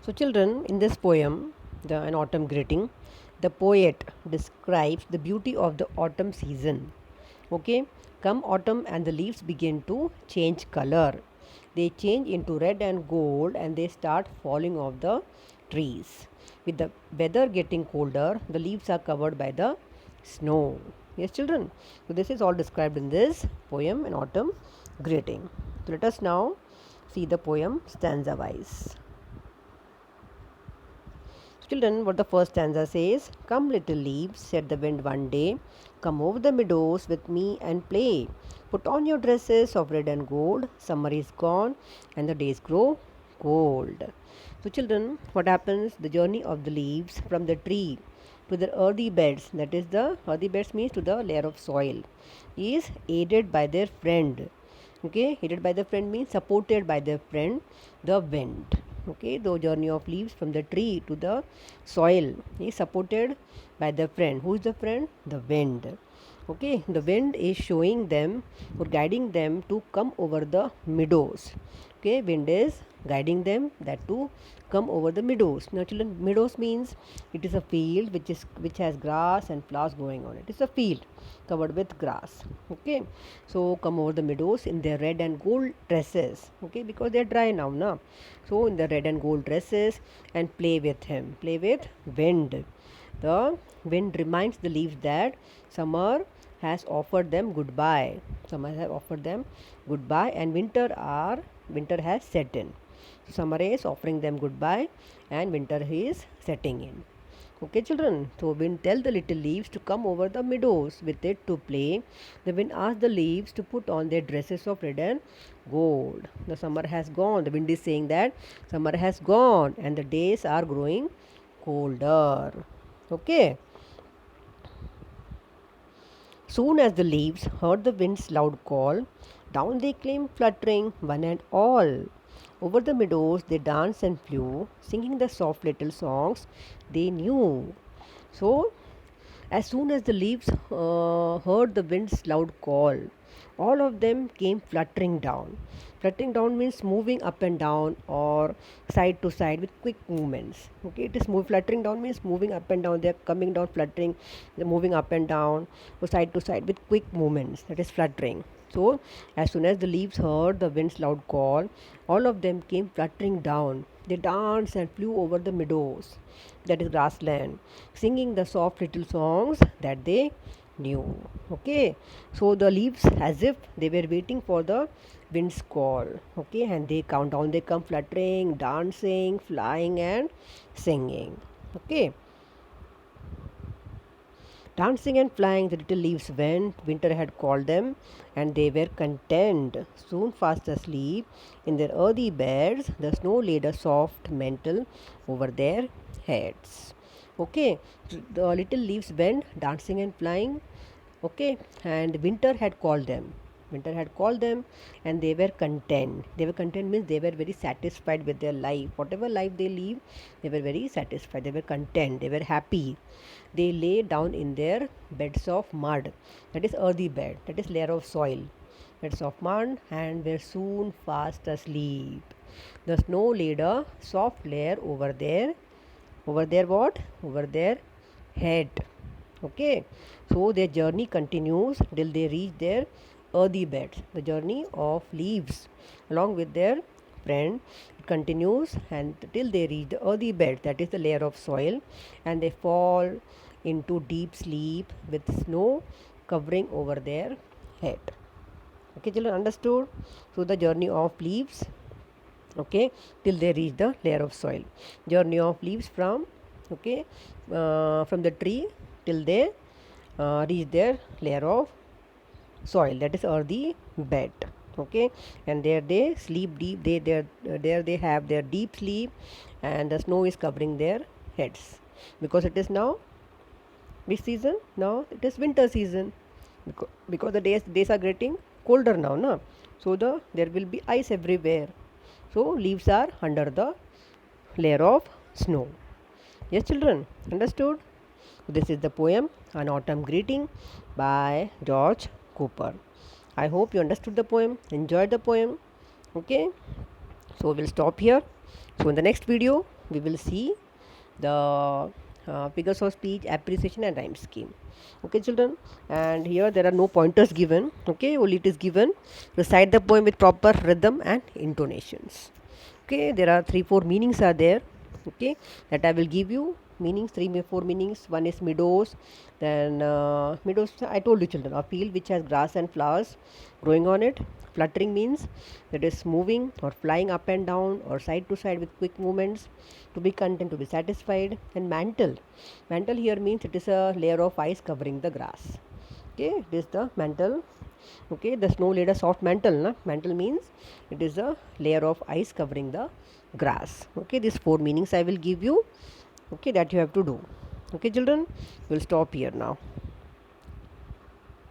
So, children, in this poem, An Autumn Greeting, the poet describes the beauty of the autumn season. Okay, come autumn and the leaves begin to change color. They change into red and gold and they start falling off the trees. With the weather getting colder, the leaves are covered by the snow. Yes, children. So, this is all described in this poem, An Autumn Greeting. So, let us now see the poem stanza wise. Children, what the first stanza says, come little leaves, said the wind one day, come over the meadows with me and play. Put on your dresses of red and gold, summer is gone and the days grow cold. So, children, what happens? The journey of the leaves from the tree to the earthy beds, that is, the earthy beds means to the layer of soil, is aided by their friend. Okay, aided by the friend means supported by their friend, the wind. Okay, the journey of leaves from the tree to the soil is supported by the friend. Who is the friend? The wind. Okay, the wind is showing them or guiding them to come over the meadows. Okay, wind is guiding them that to come over the meadows. Now, children, meadows means it is a field which has grass and flowers growing on it. It's a field covered with grass. Okay, so come over the meadows in their red and gold dresses. Okay, because they are dry now, na. So in the red and gold dresses and play with him. Play with wind. The wind reminds the leaves that summer has offered them goodbye. Summer has offered them goodbye, and winter has set in. So summer is offering them goodbye, and winter is setting in. Okay, children. So wind tell the little leaves to come over the meadows with it to play. The wind asks the leaves to put on their dresses of red and gold. The summer has gone. The wind is saying that summer has gone and the days are growing colder. Okay. Soon as the leaves heard the wind's loud call, down they came fluttering, one and all. Over the meadows they danced and flew, singing the soft little songs they knew. So, as soon as the leaves heard the wind's loud call, all of them came fluttering down. Fluttering down means moving up and down or side to side with quick movements. Okay, it is fluttering down means moving up and down. They are coming down, fluttering, they're moving up and down or side to side with quick movements. That is fluttering. So, as soon as the leaves heard the wind's loud call, all of them came fluttering down. They danced and flew over the meadows, that is grassland, singing the soft little songs that they knew. Okay, so the leaves, as if they were waiting for the wind's call. Okay, and they count down, they come fluttering, dancing, flying, and singing. Okay. Dancing and flying, the little leaves went. Winter had called them, and they were content. Soon fast asleep in their earthy beds, the snow laid a soft mantle over their heads. Okay, the little leaves went dancing and flying. Okay, and winter had called them. Winter had called them and they were content. They were content means they were very satisfied with their life. Whatever life they live, they were very satisfied. They were content. They were happy. They lay down in their beds of mud. That is earthy bed. That is layer of soil. Beds of mud and were soon fast asleep. The snow laid a soft layer over their what? Over their head. Okay, so their journey continues till they reach their earthy beds. The journey of leaves along with their friend, it continues and till they reach the earthy bed, that is the layer of soil, and they fall into deep sleep with snow covering over their head. Okay, children, understood? So the journey of leaves, okay, till they reach the layer of soil. Journey of leaves from, okay, from the tree till they reach their layer of soil, that is earthy bed. Okay, and there they sleep deep. There they have their deep sleep, and the snow is covering their heads because it is now which season? Now it is winter season because the days are getting colder now, na. So there will be ice everywhere. So leaves are under the layer of snow. Yes, children, understood? This is the poem An Autumn Greeting by George Cooper. I hope you understood the poem, enjoyed the poem. Okay, so we'll stop here. So in the next video we will see the figures of speech, appreciation and rhyme scheme. Okay children, and here there are no pointers given. Okay, only it is given recite the poem with proper rhythm and intonations. Okay, there are 3-4 meanings are there. Okay, that I will give you meanings, 3-4 meanings. One is meadows, then meadows, I told you children, a field which has grass and flowers growing on it. Fluttering means that is moving or flying up and down or side to side with quick movements. To be content, to be satisfied. And mantle, mantle here means it is a layer of ice covering the grass. Okay, it is the mantle. Okay, the snow laid a soft mantle. Na? Mantle means it is a layer of ice covering the grass. Okay, these 4 meanings I will give you. Okay, that you have to do. Okay children, we'll stop here now.